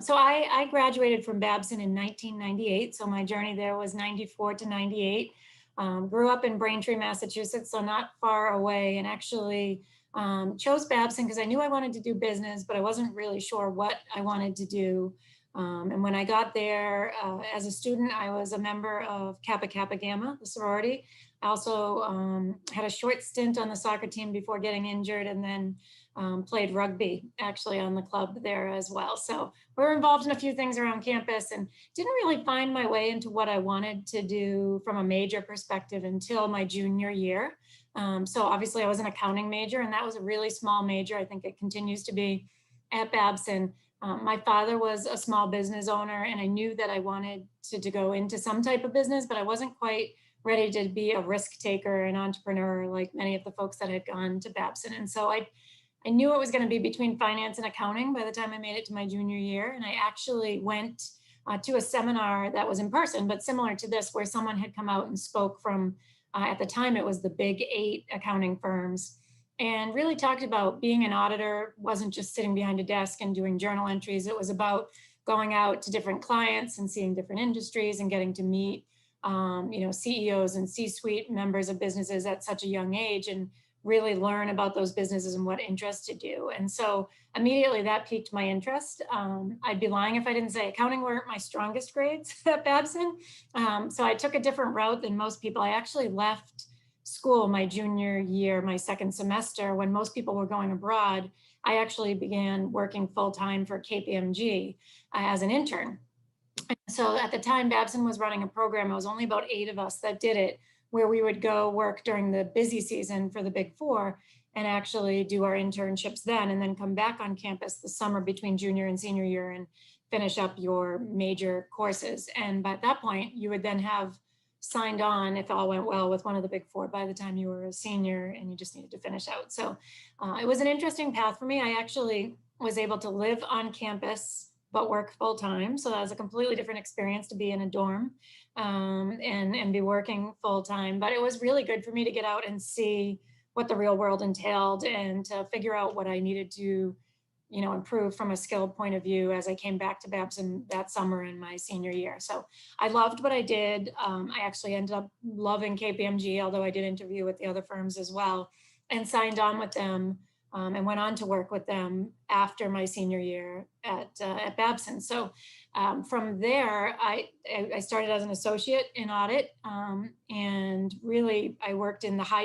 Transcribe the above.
So I graduated from Babson in 1998. So my journey there was 94 to 98. Grew up in Braintree, Massachusetts, so not far away, and actually chose Babson because I knew I wanted to do business, but I wasn't really sure what I wanted to do. And when I got there as a student, I was a member of Kappa Kappa Gamma, the sorority. I also had a short stint on the soccer team before getting injured, and then played rugby actually on the club there as well. So we're involved in a few things around campus and didn't really find my way into what I wanted to do from a major perspective until my junior year. So obviously I was an accounting major, and that was a really small major. I think it continues to be at Babson. My father was a small business owner, and I knew that I wanted to go into some type of business, but I wasn't quite ready to be a risk taker, an entrepreneur like many of the folks that had gone to Babson. And so I knew it was going to be between finance and accounting by the time I made it to my junior year. And I actually went to a seminar that was in person, but similar to this, where someone had come out and spoke from, at the time, it was the big 8 accounting firms, and really talked about being an auditor wasn't just sitting behind a desk and doing journal entries. It was about going out to different clients and seeing different industries and getting to meet, CEOs and C-suite members of businesses at such a young age, and really learn about those businesses and what interested you. And so immediately that piqued my interest. I'd be lying if I didn't say accounting weren't my strongest grades at Babson. So I took a different route than most people. I actually left school my junior year, my second semester, when most people were going abroad. I actually began working full-time for KPMG as an intern. So at the time, Babson was running a program. It was only about 8 of us that did it, where we would go work during the busy season for the Big Four and actually do our internships then, and then come back on campus the summer between junior and senior year and finish up your major courses. And by that point, you would then have signed on, if all went well, with one of the Big Four by the time you were a senior and you just needed to finish out. So it was an interesting path for me. I actually was able to live on campus but work full time. So that was a completely different experience to be in a dorm and be working full time. But it was really good for me to get out and see what the real world entailed, and to figure out what I needed to, improve from a skill point of view as I came back to Babson that summer in my senior year. So I loved what I did. I actually ended up loving KPMG, although I did interview with the other firms as well, and signed on with them. And went on to work with them after my senior year at Babson. So from there, I started as an associate in audit, and really I worked in the high